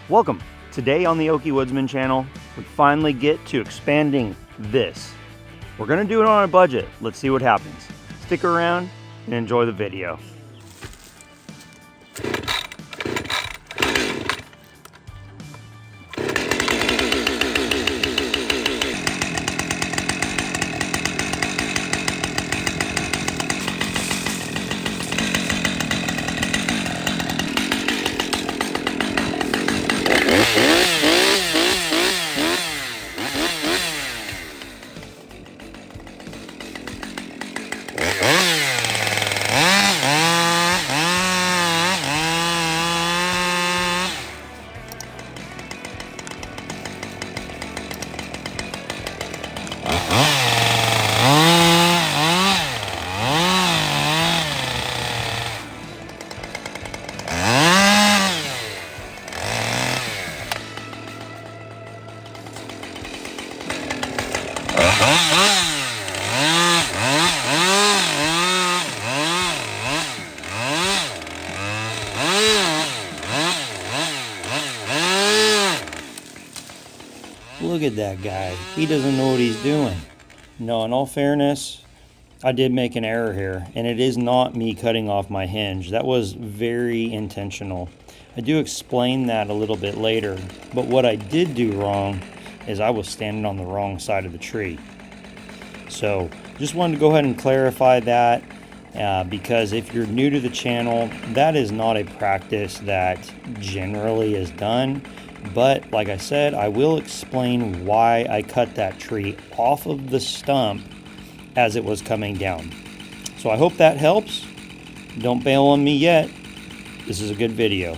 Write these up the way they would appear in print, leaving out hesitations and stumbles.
Welcome. Today on the Okie Woodsman channel, we finally get to expanding this. We're gonna do it on a budget. Let's see what happens. Stick around and enjoy the video. Look at that guy. He doesn't know what he's doing. No, in all fairness, I did make an error here, and it is not me cutting off my hinge. That was very intentional. I do explain that a little bit later, but what I did do wrong is I was standing on the wrong side of the tree. So just wanted to go ahead and clarify that because if you're new to the channel, that is not a practice that generally is done. But like I said, I will explain why I cut that tree off of the stump as it was coming down. So I hope that helps. Don't bail on me yet. This is a good video.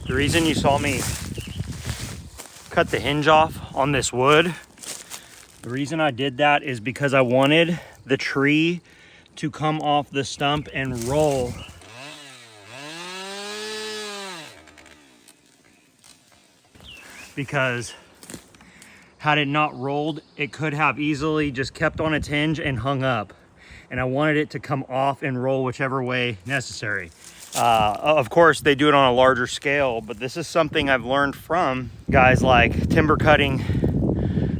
The reason you saw me cut the hinge off on this wood, the reason I did that is because I wanted the tree to come off the stump and roll. Because had it not rolled, it could have easily just kept on its hinge and hung up. And I wanted it to come off and roll whichever way necessary. Of course, they do it on a larger scale, but this is something I've learned from guys like Timber Cutting,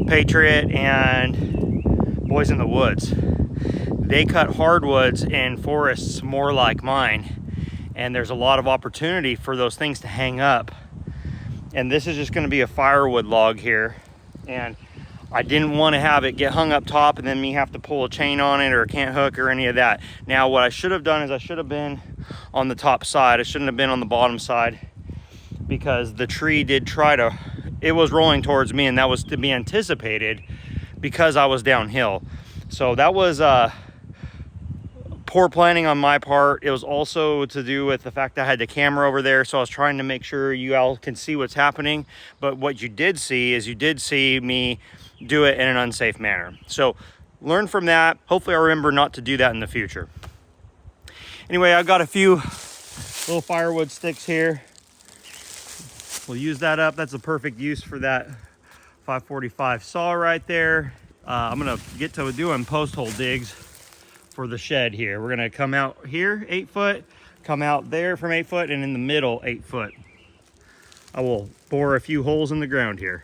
Patriot, and Boys in the Woods. They cut hardwoods in forests more like mine, and there's a lot of opportunity for those things to hang up. And this is just going to be a firewood log here, and I didn't want to have it get hung up top and then me have to pull a chain on it or a cant hook or any of that. Now what I should have done is I should have been on the top side. I shouldn't have been on the bottom side, because the tree did try to it was rolling towards me, and that was to be anticipated because I was downhill. So that was poor planning on my part. It was also to do with the fact that I had the camera over there, so I was trying to make sure you all can see what's happening. But what you did see is you did see me do it in an unsafe manner. So learn from that. Hopefully I remember not to do that in the future. Anyway, I've got a few little firewood sticks here. We'll use that up. That's a perfect use for that 545 saw right there. I'm gonna get to doing post hole digs for the shed here. We're gonna come out here 8 foot, come out there from 8 foot, and in the middle 8 foot. I will bore a few holes in the ground here.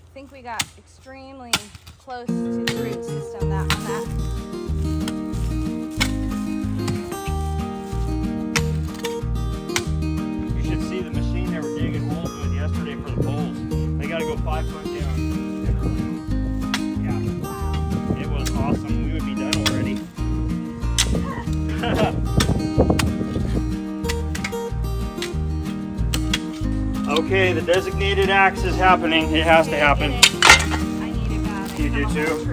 I think we got extremely close to the root system on that. You should see the machine they were digging holes with yesterday for the poles. They got to go 5 foot down. Yeah. Wow. It was awesome. We would be done already. Okay, the designated axe is happening. It has to happen. I need it bad. You do too?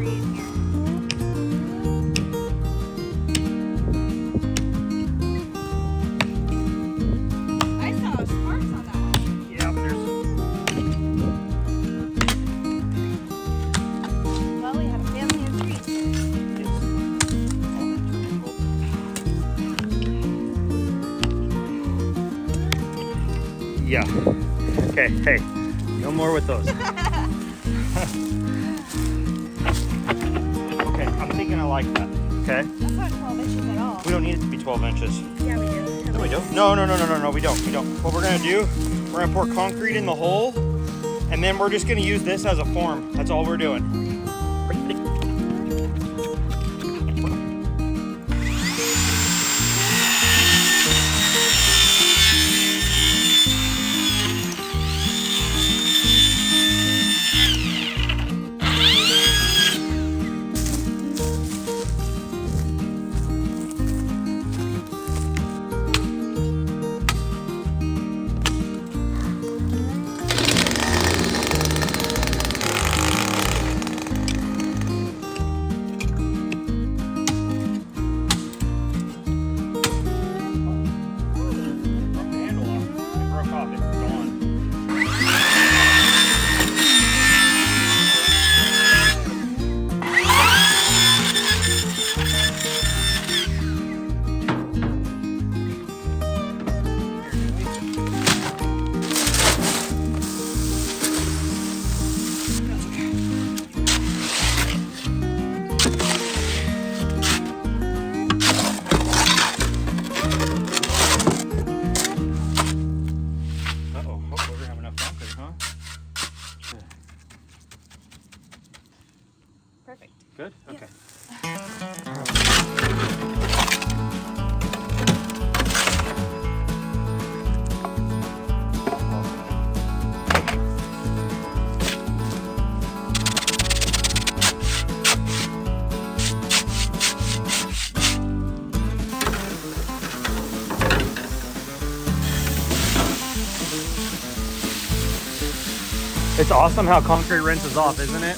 I saw sparks on that one. Yeah, Well, we had a family of trees. yeah. Okay, hey, no more with those. Okay, I'm thinking I like that. Okay. That's not 12 inches at all. We don't need it to be 12 inches. Yeah, we do. No, we don't. No, we don't. What we're gonna do, we're gonna pour concrete in the hole, and then we're just gonna use this as a form. That's all we're doing. Perfect. Good? Okay. It's awesome how concrete rinses off, isn't it?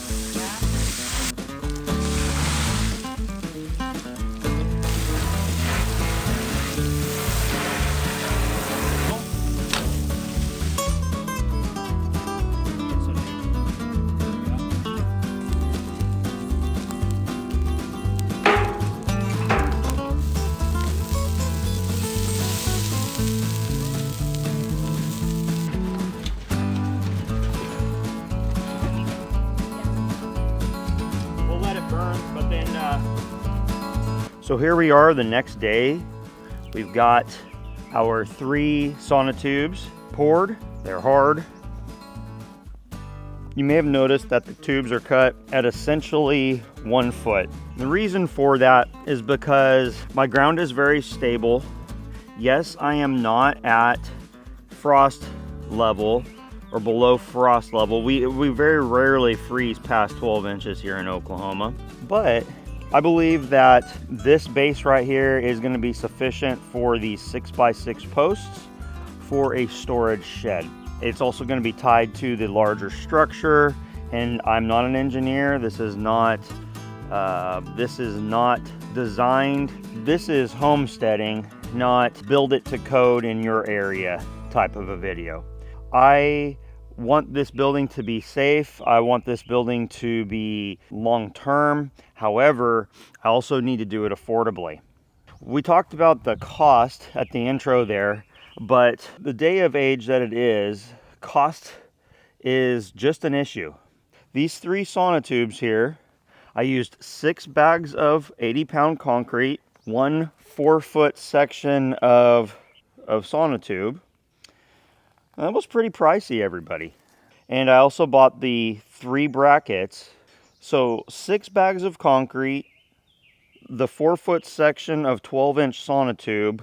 So here we are the next day. We've got our 3 sonotubes poured. They're hard. You may have noticed that the tubes are cut at essentially 1 foot. The reason for that is because my ground is very stable. Yes, I am not at frost level or below frost level. We very rarely freeze past 12 inches here in Oklahoma, but I believe that this base right here is going to be sufficient for these 6x6 posts for a storage shed. It's also going to be tied to the larger structure, and I'm not an engineer. This is not designed. This is homesteading, not build it to code in your area type of a video. I want this building to be safe. I want this building to be long-term. However, I also need to do it affordably. We talked about the cost at the intro there, but the day of age that it is, cost is just an issue. These 3 sonotubes here, I used 6 bags of 80-pound concrete, 1 4-foot section of sonotube. That was pretty pricey, everybody. And I also bought the 3 brackets. So 6 bags of concrete, the 4-foot section of 12-inch sonotube,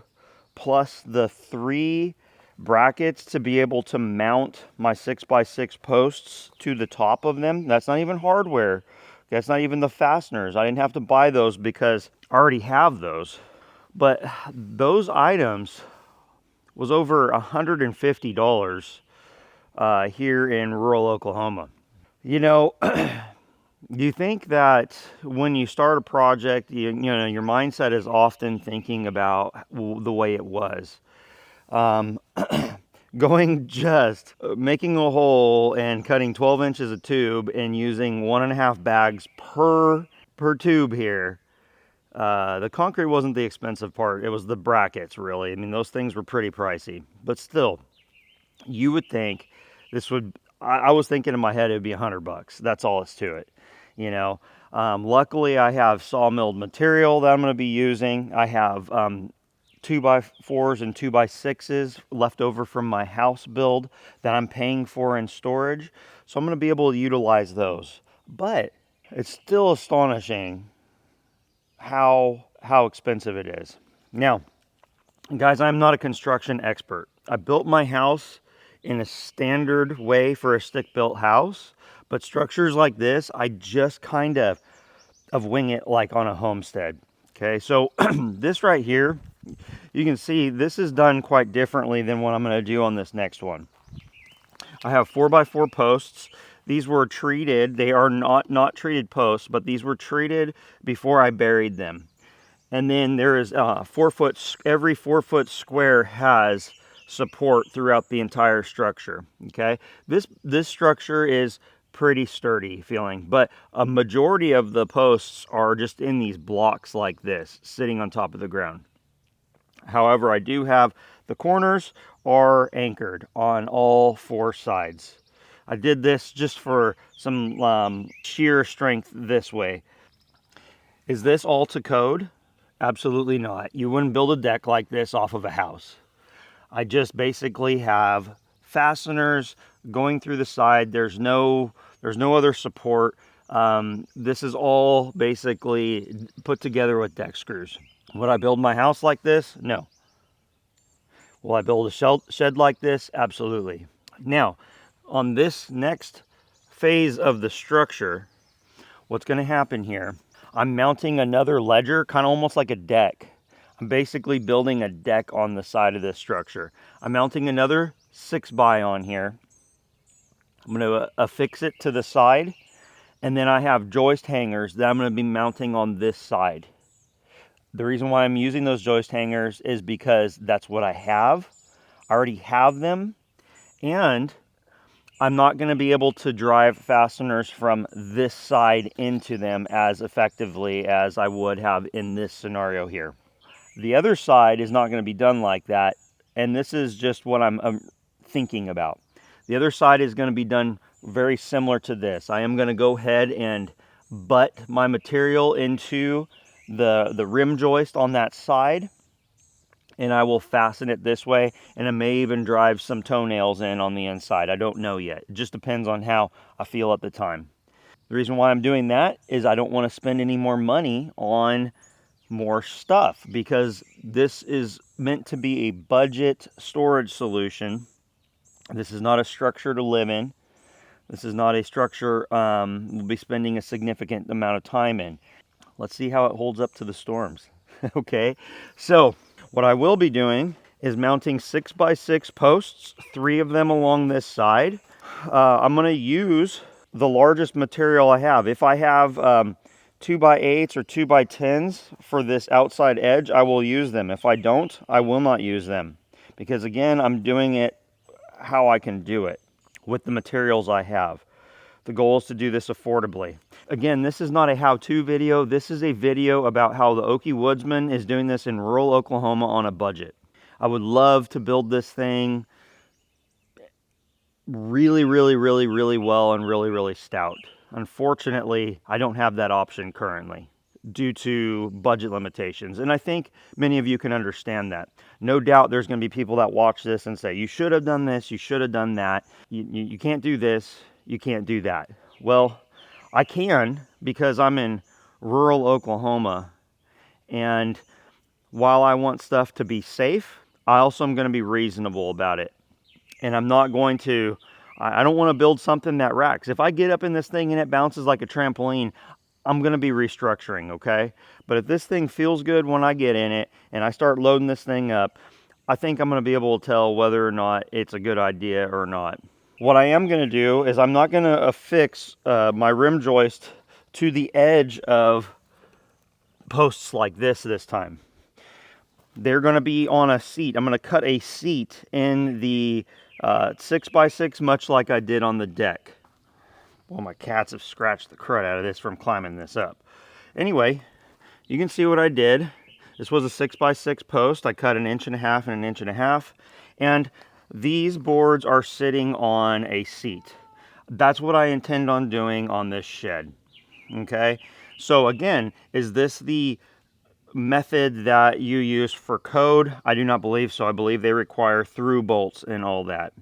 plus the 3 brackets to be able to mount my 6x6 posts to the top of them. That's not even hardware. That's not even the fasteners. I didn't have to buy those because I already have those. But those items was over $150 here in rural Oklahoma. You know, you think that when you start a project, you know, your mindset is often thinking about the way it was. Going just making a hole and cutting 12 inches of tube and using 1.5 bags per tube here. The concrete wasn't the expensive part. It was the brackets, really. I mean, those things were pretty pricey, but still, you would think this would, I was thinking in my head, it'd be $100. That's all it's to it, you know. Luckily, I have sawmilled material that I'm going to be using. I have 2x4s and 2x6s left over from my house build that I'm paying for in storage. So I'm going to be able to utilize those. But it's still astonishing how expensive it is. Now, guys, I'm not a construction expert. I built my house in a standard way for a stick-built house, but structures like this, I just kind of wing it like on a homestead. Okay, so this right here, you can see this is done quite differently than what I'm going to do on this next one. I have 4x4 posts. These were treated. They are not treated posts, but these were treated before I buried them. And then there is every 4-foot square has support throughout the entire structure. Okay, this structure is pretty sturdy feeling, but a majority of the posts are just in these blocks like this, sitting on top of the ground. However, I do have the corners are anchored on all 4 sides. I did this just for some sheer strength this way. Is this all to code? Absolutely not. You wouldn't build a deck like this off of a house. I just basically have fasteners going through the side. There's no other support. This is all basically put together with deck screws. Would I build my house like this? No. Will I build a shed like this? Absolutely. Now, on this next phase of the structure, what's going to happen here, I'm mounting another ledger, kind of almost like a deck. I'm basically building a deck on the side of this structure. I'm mounting another 6x on here. I'm going to affix it to the side, and then I have joist hangers that I'm going to be mounting on this side. The reason why I'm using those joist hangers is because that's what I have. I already have them, and I'm not going to be able to drive fasteners from this side into them as effectively as I would have in this scenario here. The other side is not going to be done like that, and this is just what I'm thinking about. The other side is going to be done very similar to this. I am going to go ahead and butt my material into the rim joist on that side, and I will fasten it this way, and I may even drive some toenails in on the inside. I don't know yet. It just depends on how I feel at the time. The reason why I'm doing that is I don't want to spend any more money on more stuff, because this is meant to be a budget storage solution. This is not a structure to live in. This is not a structure we'll be spending a significant amount of time in. Let's see how it holds up to the storms. Okay, so what I will be doing is mounting 6x6 posts, 3 of them along this side. I'm going to use the largest material I have. If I have 2x8s or 2x10s for this outside edge, I will use them. If I don't, I will not use them, because again, I'm doing it how I can do it with the materials I have. The goal is to do this affordably. Again, this is not a how-to video. This is a video about how the Okie Woodsman is doing this in rural Oklahoma on a budget. I would love to build this thing really, really, really, really well and really, really stout. Unfortunately, I don't have that option currently due to budget limitations. And I think many of you can understand that. No doubt there's going to be people that watch this and say, you should have done this, you should have done that. You can't do this, you can't do that. Well, I can, because I'm in rural Oklahoma. And while I want stuff to be safe, I also am going to be reasonable about it. And I'm not going to, I don't want to build something that racks. If I get up in this thing and it bounces like a trampoline, I'm going to be restructuring, okay? But if this thing feels good when I get in it and I start loading this thing up, I think I'm going to be able to tell whether or not it's a good idea or not. What I am going to do is I'm not going to affix my rim joist to the edge of posts like this time. They're going to be on a seat. I'm going to cut a seat in the 6x6, much like I did on the deck. Well, my cats have scratched the crud out of this from climbing this up. Anyway, you can see what I did. This was a 6x6 post. I cut 1.5 inches and 1.5 inches. And these boards are sitting on a seat. That's what I intend on doing on this shed. Okay? So again, is this the method that you use for code? I do not believe so. I believe they require through bolts and all that.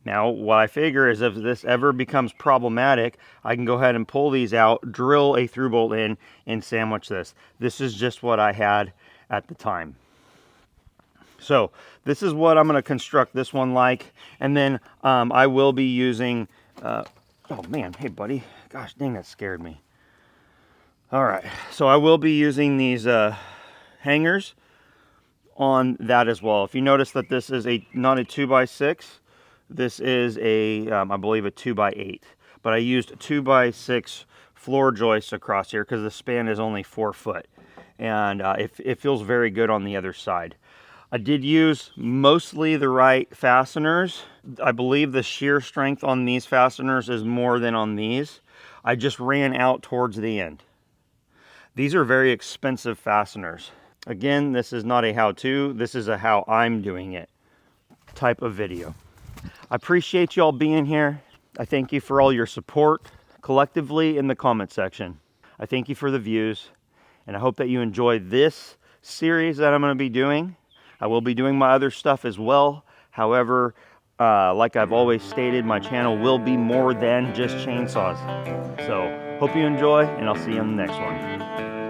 Now, what I figure is if this ever becomes problematic, I can go ahead and pull these out, drill a through bolt in, and sandwich this. This is just what I had at the time. So this is what I'm going to construct this one like. And then I will be using, oh man, hey buddy, gosh dang, that scared me. All right, so I will be using these hangers on that as well. If you notice that this is not a 2x6, this is I believe a 2x8, but I used 2x6 floor joists across here because the span is only 4 foot, and it feels very good on the other side. I did use mostly the right fasteners. I believe the shear strength on these fasteners is more than on these. I just ran out towards the end. These are very expensive fasteners. Again, this is not a how-to, this is a how I'm doing it type of video. I appreciate y'all being here. I thank you for all your support collectively in the comment section. I thank you for the views, and I hope that you enjoy this series that I'm going to be doing. I will be doing my other stuff as well. However, Like I've always stated, my channel will be more than just chainsaws. So hope you enjoy, and I'll see you on the next one.